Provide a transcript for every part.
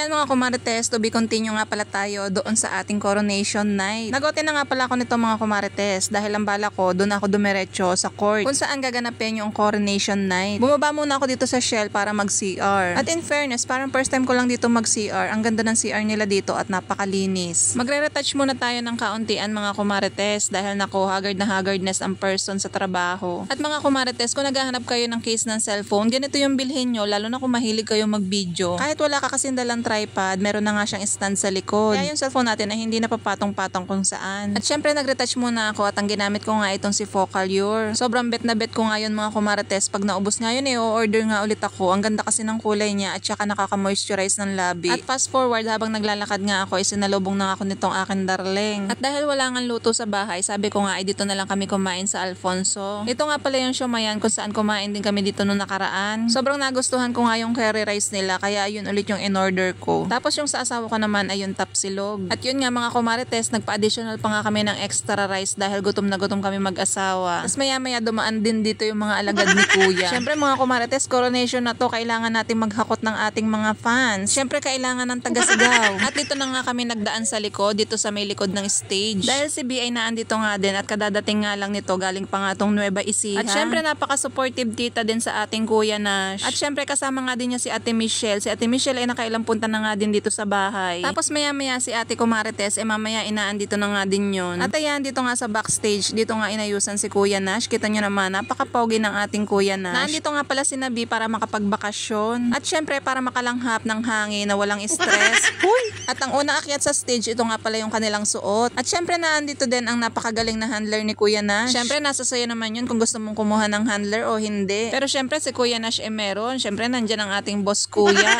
ayan mga kumarites, to be continue nga pala tayo doon sa ating coronation night. Nagote na nga pala ako nito mga kumarites dahil ang bala ko doon ako dumiretso sa court kung saan gaganapin yung coronation night. Bumaba muna ako dito sa Shell para mag-CR. At in fairness, parang first time ko lang dito mag-CR. Ang ganda ng CR nila dito at napakalinis. Magre-retouch muna tayo ng kauntian mga kumarites dahil nako haggard na haggardness ang person sa trabaho. At mga kumarites, kung naghahanap kayo ng case ng cellphone, ganito yung bilhin nyo lalo na kung mahilig kayo mag-video. Kahit wala ka kasing dalang tripod, meron na nga siyang stand sa likod. Kaya yung cellphone natin ay hindi napapatong-patong kung saan. At syempre nag-retouch muna ako at ang ginamit ko nga itong si Focalure. Sobrang bet na bet ko nga yun mga kumarites. Pag naubos nga yun o-order nga ulit ako. Ang ganda kasi ng kulay niya at saka nakaka-moisturize ng labi. At fast forward habang naglalakad nga ako ay sinalubong na ako nitong aking darling. At dahil wala nga luto sa bahay, sabi ko nga ay dito na lang kami kumain sa Alfonso. Ito nga pala yung siomaian kung saan kumain din kami dito noong nakaraan. Sobrang nagustuhan ko nga yung curry rice nila kaya yun ulit yung in-order ko. Tapos yung sa asawa ko naman ay yung tapsilog. At yun nga mga kumarites, nagpa-additional pa nga kami ng extra rice dahil gutom na gutom kami mag-asawa. Tapos maya-maya dumaan din dito yung mga alagad ni kuya. Syempre mga kumarites, coronation na to, kailangan natin maghakot ng ating mga fans. Syempre kailangan ng taga-sigaw. At dito na nga kami nagdaan sa likod, dito sa may likod ng stage. Dahil si B ay naandito nga din at kadadating nga lang nito, galing pa nga tong Nueva Ecija. At syempre napaka-supportive tita din sa ating kuya Nash. At syempre kasama nga din niya si Ate Michelle. Si Ate Michelle ay nakailang punta na nga din dito sa bahay. Tapos maya-maya si Ate Kumarites mamaya inaandito na nga din yun. At ayan dito nga sa backstage, dito nga inayusan si Kuya Nash. Kita nyo naman, napaka-pogi ng ating Kuya Nash. Naandito nga pala si Nabi para makapagbakasyon. At syempre para makalanghap ng hangin na walang stress. Huy! At ang una akyat sa stage, ito nga pala yung kanilang suot. At syempre naandito din ang napakagaling na handler ni Kuya Nash. Syempre nasa sayo naman yun kung gusto mong kumuha ng handler o hindi. Pero syempre si Kuya Nash meron. Syempre nandyan ang ating boss kuya.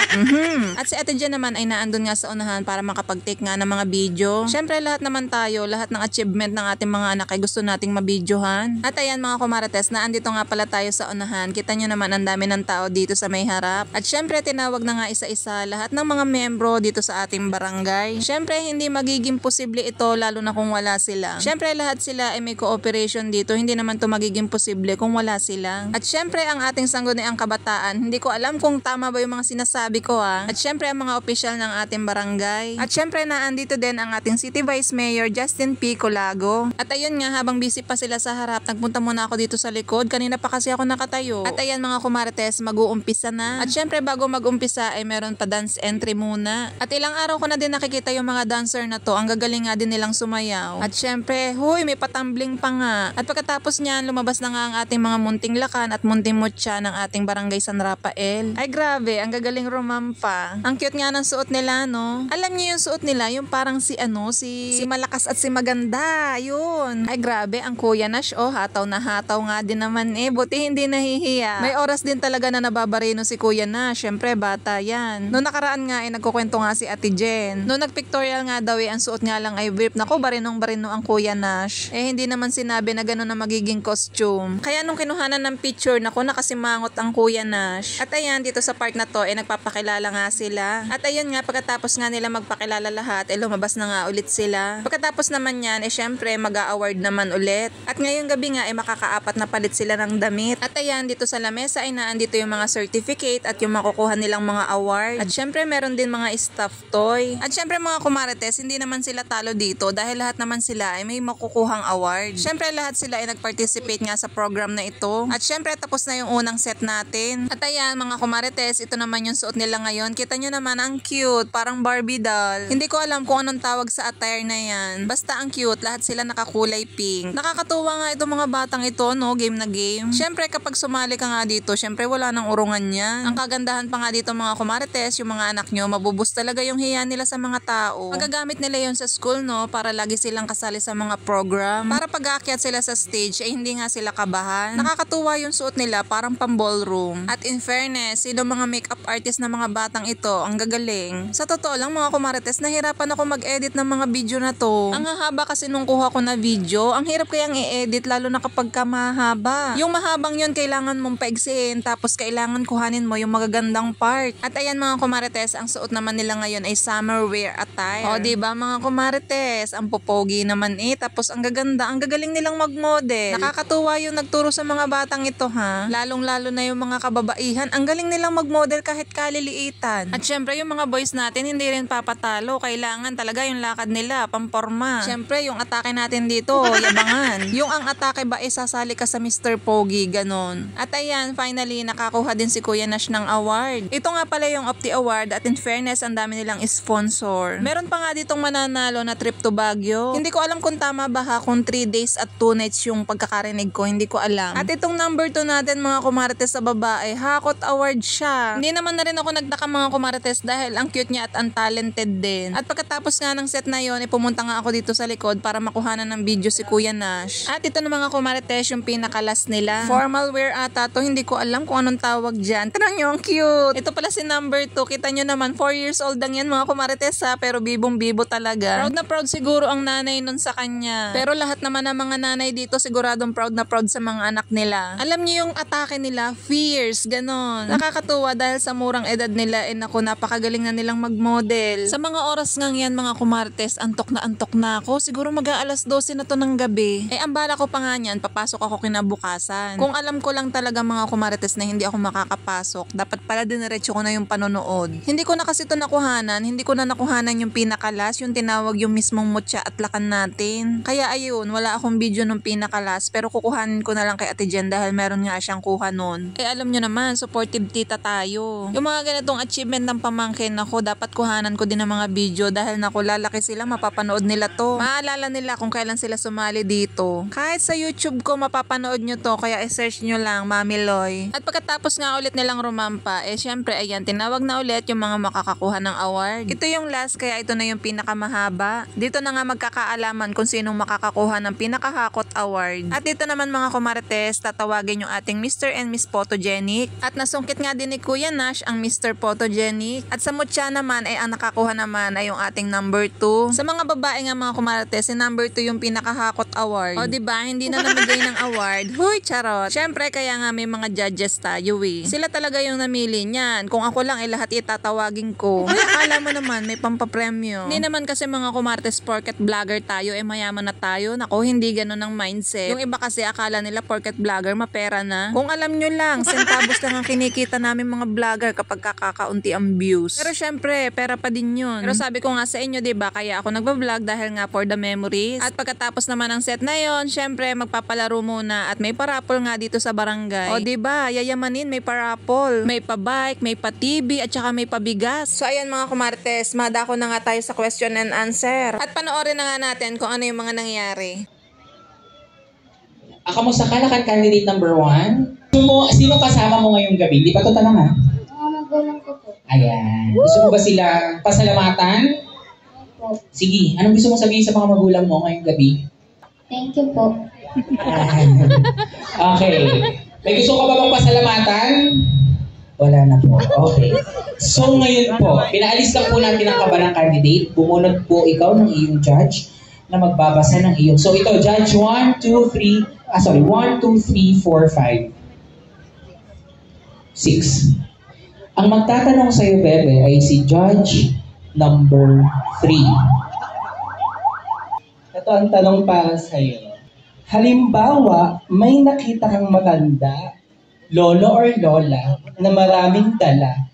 At si Ate Jen naman ay naandun nga sa unahan para makapag-take nga ng mga video. Syempre lahat naman tayo, lahat ng achievement ng ating mga anak ay gusto nating mabidyohan. At ayan mga kumarites, naandito nga pala tayo sa unahan. Kita nyo naman ang dami ng tao dito sa may harap. At syempre tinawag na nga isa-isa lahat ng mga membro dito sa ating barangay. Syempre hindi magiging posible ito lalo na kung wala sila. Syempre lahat sila ay may cooperation dito. Hindi naman to magiging posible kung wala sila. At syempre ang ating sangguniang kabataan, hindi ko alam kung tama ba yung mga sinasabi ko At syempre ang mga opisyal ng ating barangay. At syempre naandito din ang ating City Vice Mayor Justin P. Colago. At ayun nga habang busy pa sila sa harap, nagpunta muna ako dito sa likod. Kanina pa kasi ako nakatayo. At ayan mga kumarites, mag-uumpisa na. At syempre bago mag-umpisa ay meron pa dance entry muna. At ilang araw ko na din nakikita yung mga dancer na to. Ang gagaling nga din nilang sumayaw. At syempre, huy, may patambling pa nga. At pagkatapos niyan, lumabas na nga ang ating mga munting lakan at munting mutya ng ating barangay San Rafael. Ay grabe, ang gagaling rumampa. Ang cute nga ng suot nila, no? Alam niyo yung suot nila, yung parang si malakas at si maganda. Yun. Ay grabe, ang Kuya Nash, hataw na hataw nga din naman buti hindi nahihiya. May oras din talaga na nababarino si Kuya Nash. Syempre, bata yan. Noong nakaraan nga nagkukwento nga si Ate Jen. Noong nagpictorial nga daw ang suot nga lang ay whip. Nako, barinong-barino ang Kuya Nash. Hindi naman sinabi na gano'n na magiging costume. Kaya nung kinuhanan ng picture, nako, nakasimangot ang Kuya Nash. At ayan, dito sa part na to, nagpapakilala nga sila. At ayun nga, pagkatapos nga nila magpakilala lahat, lumabas na nga ulit sila. Pagkatapos naman yan, syempre, mag-a-award naman ulit. At ngayong gabi nga, makakaapat na palit sila ng damit. At ayan, dito sa lamesa ay naandito yung mga certificate at yung makukuha nilang mga award. At syempre, meron din mga stuffed toy. At syempre, mga kumarites, hindi naman sila talo dito dahil lahat naman sila ay may makukuhang award. Syempre, lahat sila ay nag-participate nga sa program na ito. At syempre, tapos na yung unang set natin. At ayan, mga kumarites, ito naman yung suot nila ngayon. Kita nyo naman, ang cute. Parang Barbie doll. Hindi ko alam kung anong tawag sa attire na yan. Basta ang cute. Lahat sila nakakulay pink. Nakakatuwa nga itong mga batang ito, no? Game na game. Syempre, kapag sumali ka nga dito, syempre wala nang urungan yan. Ang kagandahan pa nga dito mga kumarites, yung mga anak nyo, mabubus talaga yung hiya nila sa mga tao. Magagamit nila yon sa school, no? Para lagi silang kasali sa mga program. Para pag-aakyat sila sa stage, ay hindi nga sila kabahan. Nakakatuwa yung suot nila, parang pang-ballroom. At in fairness, sino mga makeup artist na mga batang ito, ang gagaling. Sa totoo lang mga kumarites, nahirapan ako mag-edit ng mga video na to. Ang hahaba kasi nung kuha ko na video, ang hirap kayang i-edit lalo na kapag ka mahaba. Yung mahabang yun, kailangan mong paigsiin, tapos kailangan kuhanin mo yung magagandang part. At ayan mga kumarites, ang suot naman nila ngayon ay summer wear attire. O diba mga kumarites, ang popogi naman tapos ang gaganda, ang gagaling nilang mag-model. Nakakatuwa yung nagturo sa mga batang ito ha. Lalong lalo na yung mga kababaihan, ang galing nilang mag-model kahit kaliliitan. At syempre yung mga boys natin hindi rin papatalo. Kailangan talaga yung lakad nila, pamporma. Siyempre, yung atake natin dito, yabangan. Yung ang atake ba sasali ka sa Mr. Pogi, ganon. At ayan, finally, nakakuha din si Kuya Nash ng award. Ito nga pala yung Opti Award at in fairness, ang dami nilang sponsor. Meron pa nga ditong mananalo na trip to Baguio. Hindi ko alam kung tama ba ha, kung 3 days at 2 nights yung pagkakarinig ko, hindi ko alam. At itong number 2 natin mga kumarites sa babae, Hakot Award siya. Hindi naman na rin ako nagtaka mga kumarites dahil ang cute niya at ang talented din. At pagkatapos nga ng set na yon, pumunta nga ako dito sa likod para makuhanan ng video si Kuya Nash. At ito na mga kumarites yung pinakalas nila. Formal wear ata to, hindi ko alam kung anong tawag dyan. Tanong nyo, ang cute. Ito pala si number 2, kita nyo naman, 4 years old lang yan mga kumarites ha, pero bibong bibo talaga. Proud na proud siguro ang nanay nun sa kanya. Pero lahat naman ng mga nanay dito siguradong proud na proud sa mga anak nila. Alam niyo yung atake nila, fierce, ganon. Nakakatuwa dahil sa murang edad nila, naku, napakagaling na nilang mag-model. Sa mga oras ngang yan mga kumartes, antok na ako. Siguro mag-aalas 12 na to ng gabi. Ang bala ko pa nga niyan, papasok ako kinabukasan. Kung alam ko lang talaga mga kumartes na hindi ako makakapasok, dapat pala diniretso ko na yung panonood. Hindi ko na kasi to nakuhanan, hindi ko na nakuhanan yung pinakalas, yung tinawag yung mismong mutya at lakan natin. Kaya ayun, wala akong video nung pinakalas, pero kukuhanin ko na lang kay Ate Jen dahil meron nga siyang kuha nun. Alam nyo naman, supportive tita tayo. Yung mga ganitong achievement ng pamangkin, ako dapat kuhanan ko din ng mga video dahil naku, lalaki sila, mapapanood nila to. Maalala nila kung kailan sila sumali dito. Kahit sa YouTube ko mapapanood nyo to, kaya i-search nyo lang Mami Loy. At pagkatapos nga ulit nilang rumampa, syempre ayan, tinawag na ulit yung mga makakakuha ng award. Ito yung last, kaya ito na yung pinakamahaba. Dito na nga magkakaalaman kung sinong makakakuha ng pinakahakot award. At dito naman mga kumarites, tatawagin yung ating Mr. and Miss Photogenic. At nasungkit nga din ni Kuya Nash ang Mr. Photogenic. At sa mutya naman ang nakakuha naman ay yung ating number 2. Sa mga babae nga mga kumarites, si number 2 yung pinakahakot award. O diba, hindi na namigay ng award. Huy, charot. Syempre kaya nga may mga judges tayo Sila talaga yung namili niyan. Kung ako lang lahat itatawagin ko. Huy, akala mo naman may pampapremyo. Hindi naman kasi mga kumarites porket vlogger tayo mayaman na tayo. Naku, hindi ganun ang mindset. Yung iba kasi akala nila porket vlogger mapera na. Kung alam nyo lang, centavos lang ang kinikita namin mga vlogger kapag kakakaunti ang views. Pero syempre, pera pa din yun. Pero sabi ko nga sa inyo, diba, kaya ako nagbablog dahil nga for the memories. At pagkatapos naman ng set na yon, syempre magpapalaro muna at may parapol nga dito sa barangay. O diba, yayamanin, may parapol. May pa-bike, may pa-TV, at saka may pabigas. So ayan mga kumartes, madako na nga tayo sa question and answer. At panoorin na nga natin kung ano yung mga nangyari. Kamusta ka? Candidate number 1? Sino kasama mo ngayong gabi? Di ba ito tanong ha? Mga magulang ko po. Ayan. Gusto mo ba sila pasalamatan? Po. Sige, anong gusto mo sabihin sa mga magulang mo ngayong gabi? Thank you po. Okay. May gusto ka ba bang pasalamatan? Wala na po. Okay. So ngayon po, pinaalis lang po natin ang kabalang candidate. Bumunod po ikaw ng iyong judge na magbabasa ng iyong. So ito, judge 1, 2, 3, 1, 2, 3, 4, 5, 6. Ang magtatanong sa iyo, Bebe, ay si judge number 3. Ito ang tanong para sa iyo. Halimbawa, may nakita kang maganda, lolo or lola, na maraming dala.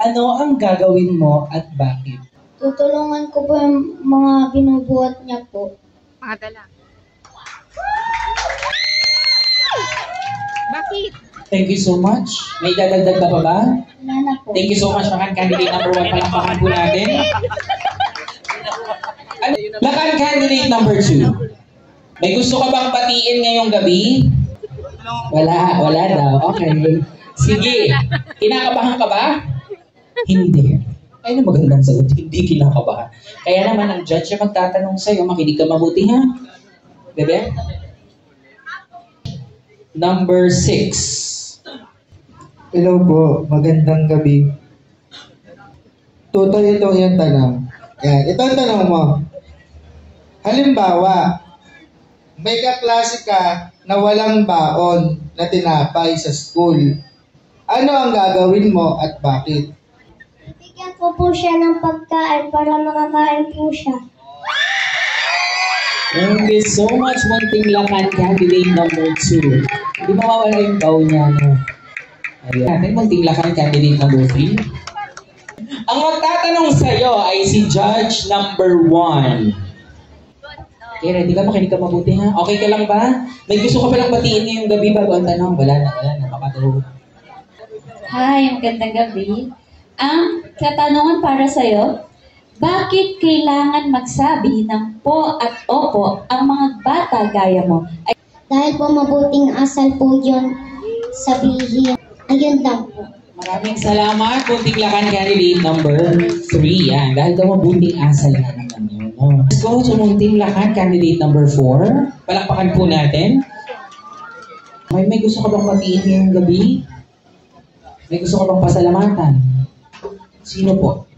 Ano ang gagawin mo at bakit? Tutulungan ko po yung mga binubuhat niya po. Bakit? Thank you so much. May dadagdag ka pa ba? Wala na po. Thank you so much, Lakan Candidate number 1. Palakpakan po natin. Lakan Candidate number 2. May gusto ka bang batiin ngayong gabi? Wala daw. Okay. Sige. Kinakabahan ka ba? Hindi. Ay, na magandang sagot. Hindi kinakabahan. Kaya naman ang judge na magtatanong sa'yo, makinig ka mabuti ha? Bebe? Number 6. Hello po, magandang gabi. Tutoy ito yung tanong. Yan, ito ang tanong mo. Halimbawa, may kaklase ka na walang baon na tinapay sa school. Ano ang gagawin mo at bakit? Bigyan ko po siya ng pagkain para makakain po siya. Thank you so much, Munting Lakan Candidate number 2. Hindi mawawala yung baon niya, no? Ayan. Munting Lakan Candidate number 3. Ang magtatanong sa'yo ay si Judge number 1. Okay, ready ka? Makinig ka mabuti ha? Okay ka lang ba? May gusto ka palang batiin ngayong gabi bago ang tanong? Wala na. Makatulog. Hi, magandang gabi. Ang katanungan para sa'yo, bakit kailangan magsabi ng po at opo ang mga bata gaya mo? Dahil po mabuting asal po yun sabihin. Ayun lang po. Maraming salamat. Bunting lakan candidate number 3. Yan. Dahil daw mabuting asal na naman yun. No? Let's go to munting lakan candidate number 4. Palakpakan po natin. May gusto ka bang batiin ngayong gabi? May gusto ka bang pasalamatan? Sino po?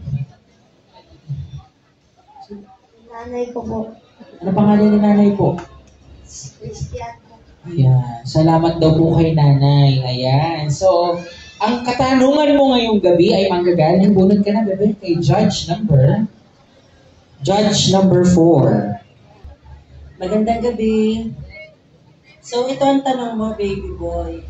Nanay ko po. Ano pangalan ni nanay po? Christian po. Ayan. Salamat daw po kay nanay. Ayan. So, ang katanungan mo ngayong gabi ay manggagaling. Bunod ka na, bebe, kay Judge number 4. Magandang gabi. So, ito ang tanong mo, baby boy.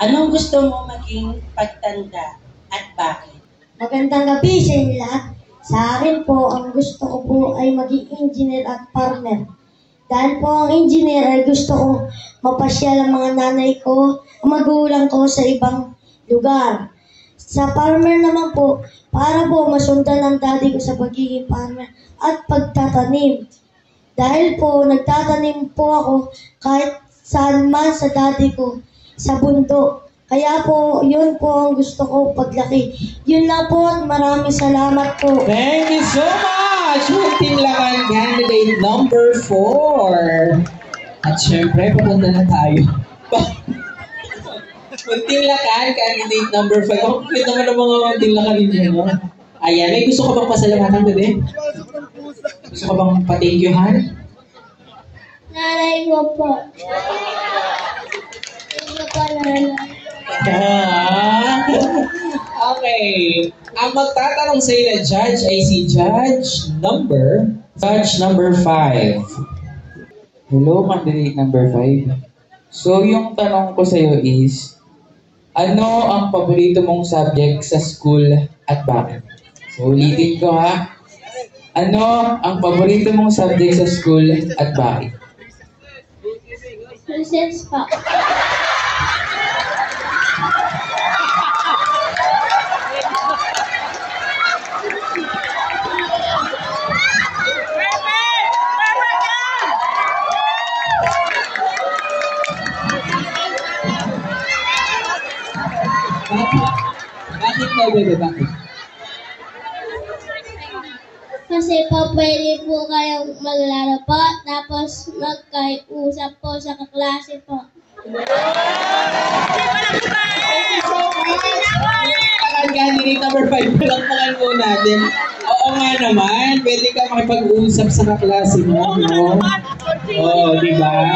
Anong gusto mo maging pagtanda at bakit? Magandang gabi sa inyo lahat. Sa akin po, ang gusto ko po ay maging engineer at farmer. Dahil po ang engineer ay gusto kong mapasyal ang mga nanay ko, ang magulang ko sa ibang lugar. Sa farmer naman po, para po masundan ang daddy ko sa pagiging farmer at pagtatanim. Dahil po nagtatanim po ako kahit saan man sa daddy ko sa bundok. Kaya po, yun po ang gusto ko paglaki. Yun lang po at maraming salamat po. Thank you so much! Munting lakan candidate number 4. At syempre, papunta na tayo. Munting lakan candidate number 5. Kapit naman ang mga munting lakan ninyo, no? Ayan, may gusto ka bang pasalamatan, bebe? Gusto ka bang pa-thank you-han? Nanay ko po. Thank you po, nanay. Okay. Ang magtatanong sa iyo na judge ay si Judge number 5. Hello, candidate number 5. So, yung tanong ko sa iyo is, ano ang paborito mong subject sa school at bakit? So, ulitin ko ha. Ano ang paborito mong subject sa school at bakit? Presents po. Bakit daw, bebe? Bakit? Kasi po pwede po kayong maglaro po, tapos magkausap po sa kaklase po. Candidate number 5, palakpakan po natin. Oo nga naman, pwede ka makipag-usap sa kaklase mo, no? Oo, di ba?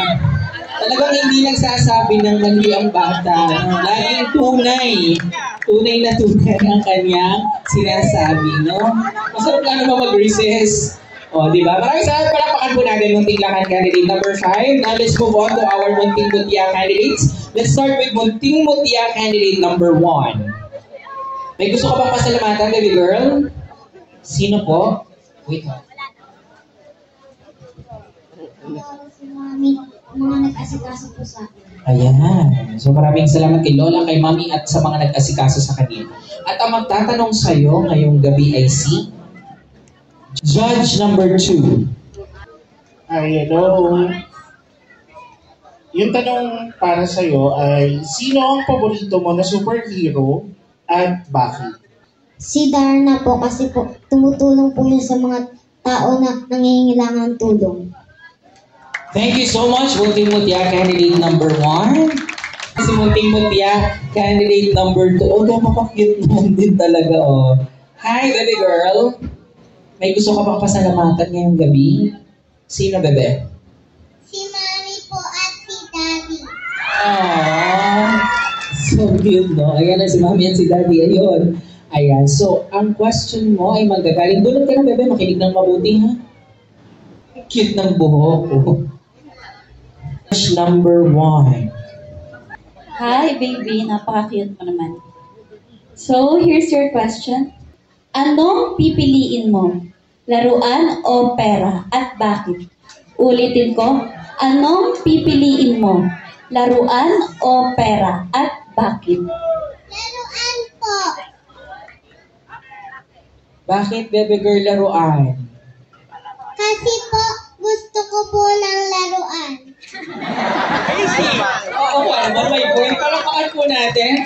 Talagang hindi nagsasabi ng mali ang bata. No? Laging tunay. Tunay na tunay ang kanyang sinasabi, no? Masarap ka naman mag-recess. O, di ba? Maraming salamat. Palakpakan po natin Munting Lakan candidate number 5. Now, let's move on to our Munting Mutya candidates. Let's start with Munting Mutya candidate number 1. May gusto ka bang pasalamatan, baby girl? Sino po? Wait. Si Mami, mga nag-asikaso po sa akin. Ayan. So maraming salamat kay Lola, kay Mami at sa mga nag-asikaso sa kanila. At ang magtatanong sa'yo ngayong gabi ay si Judge number 2. Ay, hello. Yung tanong para sa'yo ay, sino ang paborito mo na superhero at bakit? Si Darna po kasi po tumutulong po niya sa mga tao na nangihingailangan ng tulong. Thank you so much, Munting Mutya candidate number 1. Si Munting Mutya candidate number 2. Oh, napaka-cute naman din talaga, oh. Hi, baby girl. May gusto ka bang pasalamatan ngayong gabi? Sino, bebe? Si Mami po at si Daddy. Aww. So cute, no? Ayan na si Mami at si Daddy. Ayun. Ayan. So, ang question mo ay magagaling. Dulot ka na, bebe. Makinig ng mabuti, ha? Cute ng buhok. Oh. Number 1. Hi, baby. Napaka-cute mo naman. So, here's your question. Anong pipiliin mo? Laruan o pera? At bakit? Ulitin ko, anong pipiliin mo? Laruan o pera? At bakit? Laruan po. Bakit, bebe girl, laruan? Kasi po, gusto ko po ng laruan. Oo nga naman, may point. Palakpakan po natin.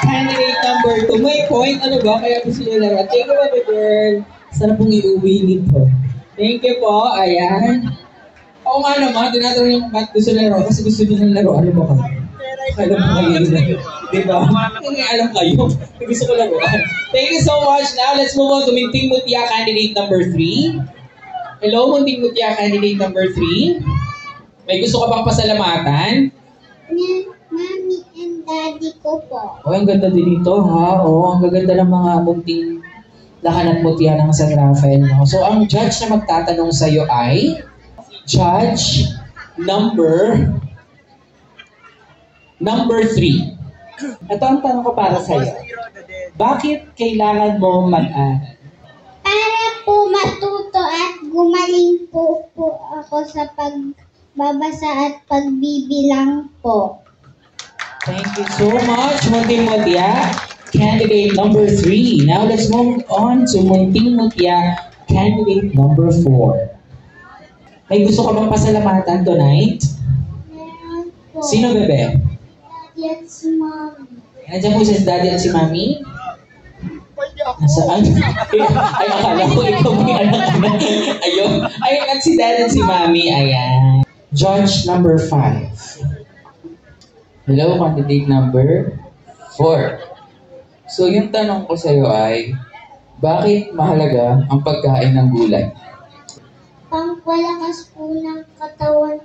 Candidate number 2. May point. Ano ba? Kaya gusto nyo laruan. Thank you, bebe girl. Sana pong iuwi nito. Thank you po. Ayan. Oo nga naman, tinatanong yung ba't gusto nyo laruan kasi gusto nyo ng laruan. Ano ba kayo? Alam mo kayo yun. Diba? Hindi alam kayo. Gusto ko laruan. Thank you so much. Now, let's move on to Munting Mutya, candidate number 3. Hello, Munting Mutya, candidate number 3. May gusto ka bang pasalamatan? Mami and daddy ko po. Oh, ang ganda din ito, ha? Oh, ang gaganda ng mga munting lakan at mutya ng San Rafael, no? So, ang judge na magtatanong sa'yo ay Judge number 3. Ito ang tanong ko para sa'yo. Bakit kailangan mo mag-aral? Para po matuto at gumaling po ako sa pagbabasa at pagbibilang po. Thank you so much, Munting Mutya, candidate number 3. Now, let's move on to Munting Mutya, candidate number 4. May gusto ka bang pasalamatan tonight? Meron po. Sino, bebe? Daddy at si Mami. Nandiyan po si daddy at si mami? Nasaan? Ay, akala ko ikaw may anak na. Ayun. Ay, at si daddy at si mami. Ayan. Judge number 5. Hello, candidate number 4. So, yung tanong ko sa'yo ay, bakit mahalaga ang pagkain ng gulay? Pangpalakas po ng katawan.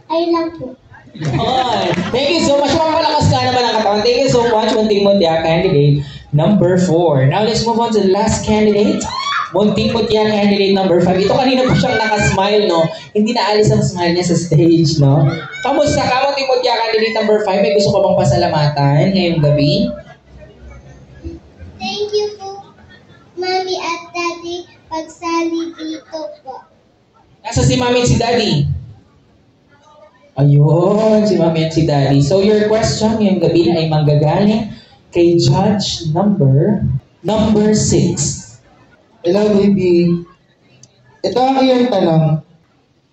Ay lang po. On. Thank you so much. Pangpalakas ka naman ang katawan. Thank you so much, Munting Mutya, candidate number 4. Now, let's move on to the last candidate. Munting Mutya, candidate number 5. Ito kanina po siyang nakasmile, no? Hindi naalis ang smile niya sa stage, no? Kamusta ka, Munting Mutya, candidate number 5? May gusto ka bang pasalamatan ngayong gabi? Thank you po, Mami at Daddy, pagsali dito po. Nasa si Mami at si Daddy? Ayun, si Mami at si Daddy. So, your question ngayong gabi ay manggagaling kay Judge number 6. Hello, baby. Ito ang iyong tanong.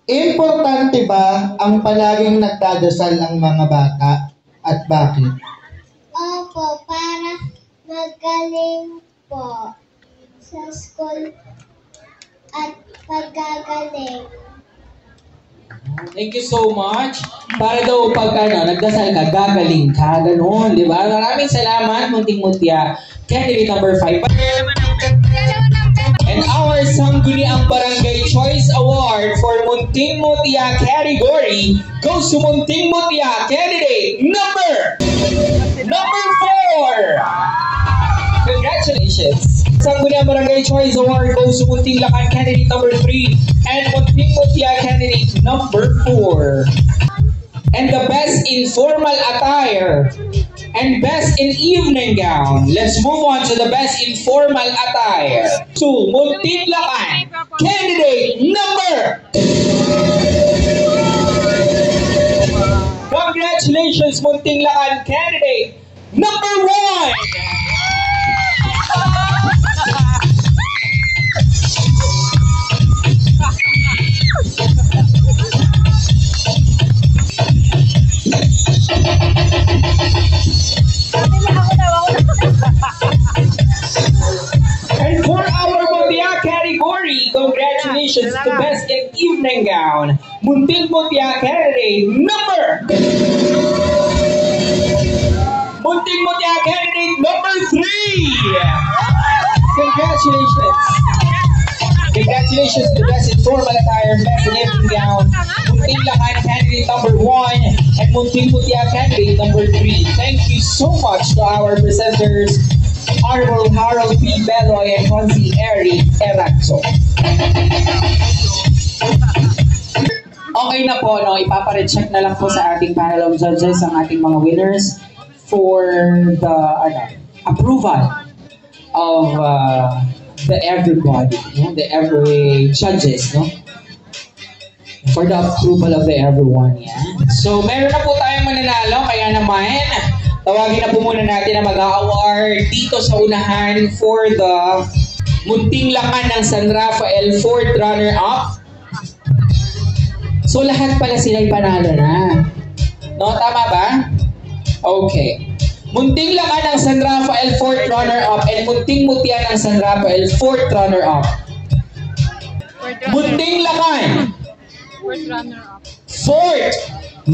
Importante ba ang palaging nagdadasal ang mga bata at bakit? Opo, para magaling po sa school at paggagaling. Thank you so much. Para daw pag nagdasal ka, gagaling ka, gano'n, di ba? Maraming salamat, Munting Mutya, candidate number 5. And our Sangguniang Barangay Choice Award for Munting Mutya category goes to Munting Mutya, candidate number 4. Congratulations. Sangguniang Barangay Choice Award goes to Munting Lakan, candidate number 3, and Munting Mutya, candidate number 4. And the best informal attire and best in evening gown. Let's move on to the best informal attire. To Munting Lakan, candidate number. Congratulations, Munting Lakan, candidate number 1. And for our Mutya category, congratulations to best in evening gown, Munting Mutya candidate number. Munting Mutya candidate number 3. Congratulations. Congratulations to best informal attire, best in evening gown, Munting Lakan candidate number 1, and Munting Mutya candidate number 3. Thank you so much to our presenters, Honorable Harold P. Beloy and Consi Eric Eraxo. Okay na po, no? Ipapare-check na lang po sa ating panel of judges ang ating mga winners for the approval of the everybody, no? The every judges, no? For the approval of the everyone, yan. So, meron na po tayong mananalo, kaya naman, tawagin na po muna natin na mag-award dito sa unahan for the Munting Lakan ng San Rafael 4th runner-up. So, lahat pala sila'y panalo na. No, tama ba? Okay. Munting Lakan ng San Rafael 4th runner-up and Munting Mutya ng San Rafael 4th runner-up. Munting Lakan 4th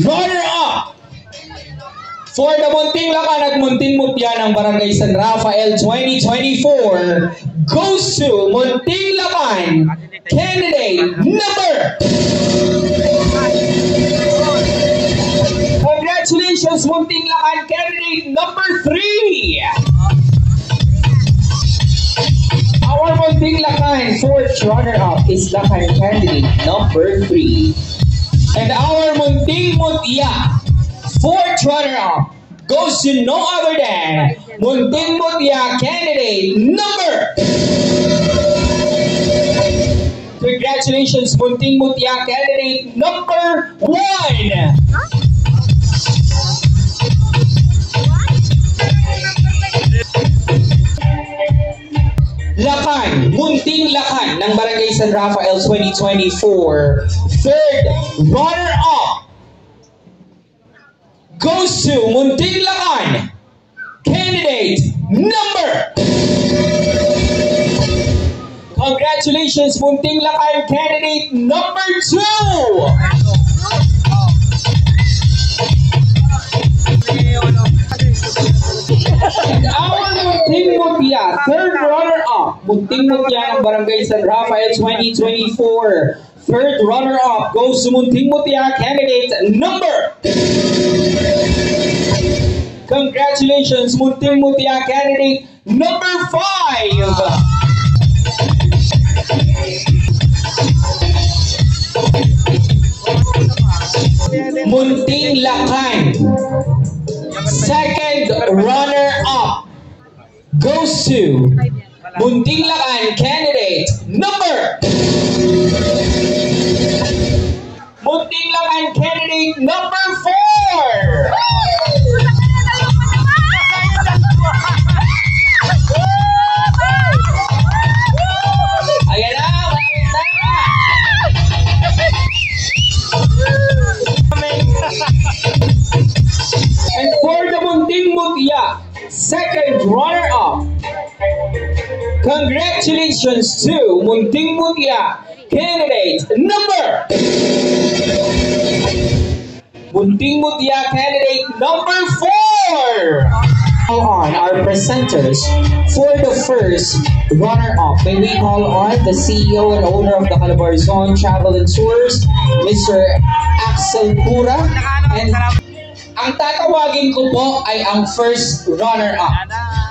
runner-up for the Munting Lakan at Munting Mutya ng Barangay San Rafael 2024 goes to Munting Lakan candidate number. Congratulations, Munting Lakan candidate number 3. Our Munting Lakan 4th runner-up is Lakan candidate number 3. And our Munting Mutya 4th runner-up goes to no other than Munting Mutya candidate number. Congratulations, Munting Mutya candidate number 1. Lakan, Munting Lakan ng Barangay San Rafael 2024, 3rd runner-up goes to Munting Lakan candidate number. Congratulations, Munting Lakan candidate number 2. And our Munting Mutya 3rd runner-up, Munting Mutya ng Barangay San Rafael 2024, 3rd runner-up goes to Munting Mutya candidate number. Congratulations, Munting Mutya candidate number 5. Munting Lakan 2nd runner-up goes to Munting Lakan candidate number. Munting Lakan candidate number 4. Ayan na, maraming salamat. And for the Munting Mutya 2nd runner-up, congratulations to Munting Mutya candidate number. Munting Mutya candidate number 4. On our presenters for the first runner-up. May we call on the CEO and owner of the Calabarzon Travel and Tours, Mr. Axel Pura. And ang tatawagin ko po ay ang first runner-up.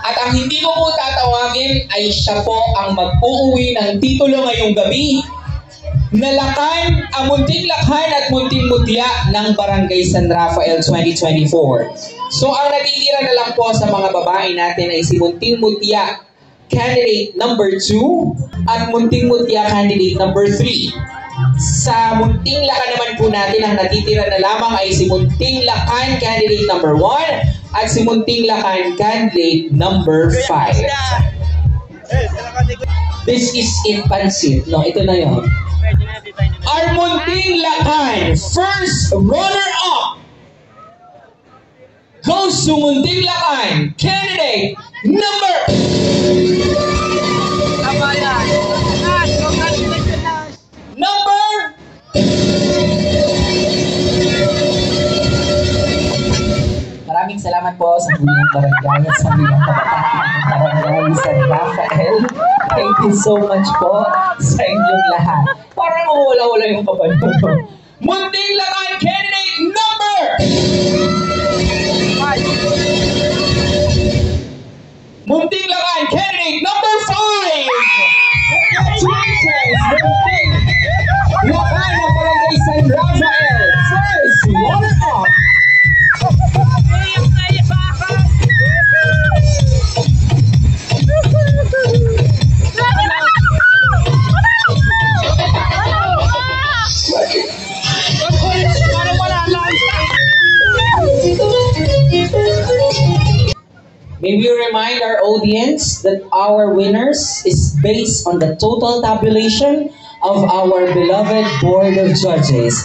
At ang hindi ko po tatawagin ay siya po ang mag-uuwi ng titulo ngayong gabi na Lakan, ang Munting Lakan at Munting Mutya ng Barangay San Rafael 2024. So ang natitira na lang po sa mga babae natin ay si Munting Mutya candidate number 2 at Munting Mutya candidate number 3. Sa Munting Lakan naman po natin, ang natitira na lamang ay si Munting Lakan candidate number 1 at si Munting Lakan candidate number 5. This is in pansit. No, ito na yun. Our Munting Lakan first runner-up goes to Munting Lakan candidate number. Number. Maraming salamat po sa buong barangay at sa buong kabataan ng Barangay San Rafael. Thank you so much po sa inyong lahat. Parang mawala-wala yung kapatid. Munting Lakan candidate number. Munting Lakan candidate number 5. Congratulations, Munting Lakan ng Barangay San Rafael. First runner-up. May we remind our audience that our winners is based on the total tabulation of our beloved Board of Judges.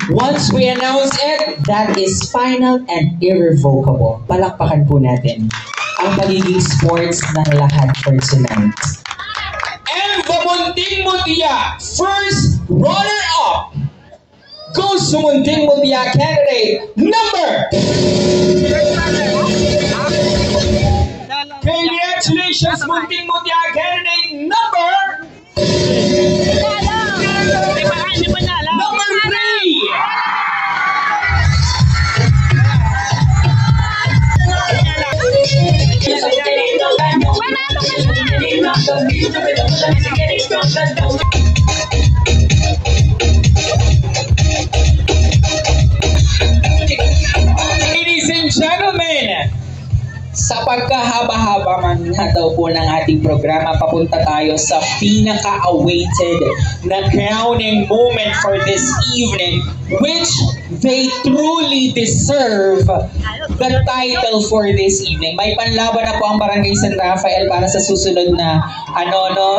Once we announce it, that is final and irrevocable. Palakpakan po natin ang pagiging sports ng lahat for tonight. And the Munting Mutya first runner-up goes to Munting Mutya candidate number... Congratulations, Munting Mutya candidate number... Number 3! Ladies and gentlemen, sa pagkahaba-haba man na daw po ng ating programa, papunta tayo sa pinaka-awaited na crowning moment for this evening, which they truly deserve the title for this evening. May panlaban na po ang Barangay San Rafael para sa susunod na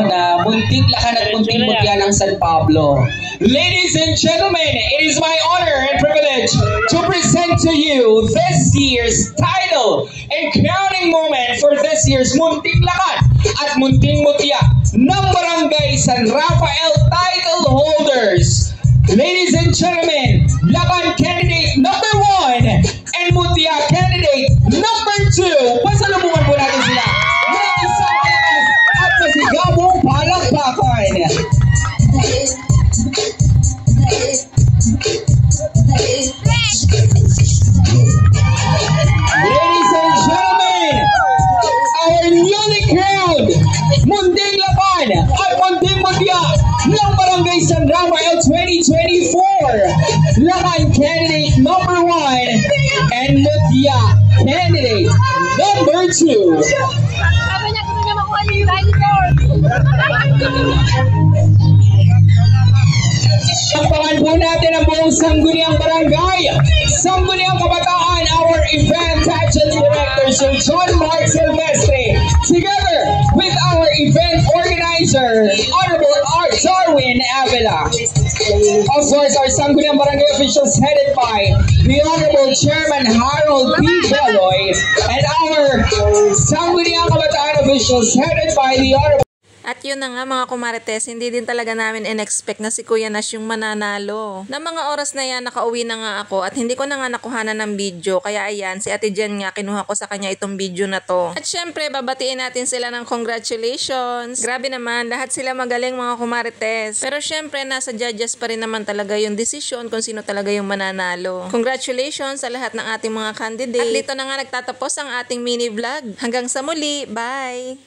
na Munting Lakan at Munting Mutya ng San Pablo. Ladies and gentlemen, it is my honor and privilege to present to you this year's title and crowning moment for this year's Munting Lakan at Munting Mutya ng Barangay San Rafael title holders. Ladies and gentlemen, Lakan candidate number 1 and Mutya candidate number 2. Pasalubungan po natin sila ng isang malakas at masigabong palakpakan. Ladies and gentlemen, our newly crowned Munting Lakan at Munting Mutya ng Barangay San Rafael 2024 Lakan candidate number 1 and Mutya candidate number 2. Sampahan po natin ang buong Sangguniang Barangay, Sangguniang Kabataan, our event pageant director, Sir John Mark Silvestre, together with our event organizer, Honorable Art Darwin Avila. Of course, our Sangguniang Barangay officials headed by the Honorable Chairman Harold P. Beloy, and our Sangguniang Kabataan officials headed by the Honorable... At yun na nga mga kumarites, hindi din talaga namin in-expect na si Kuya Nash yung mananalo. Na mga oras na yan, nakauwi na nga ako at hindi ko na nga nakuhanan ng video. Kaya ayan, si Ate Jen nga, kinuha ko sa kanya itong video na to. At syempre, babatiin natin sila ng congratulations. Grabe naman, lahat sila magaling mga kumarites. Pero syempre, nasa judges pa rin naman talaga yung desisyon kung sino talaga yung mananalo. Congratulations sa lahat ng ating mga candidate. At dito na nga nagtatapos ang ating mini vlog. Hanggang sa muli, bye!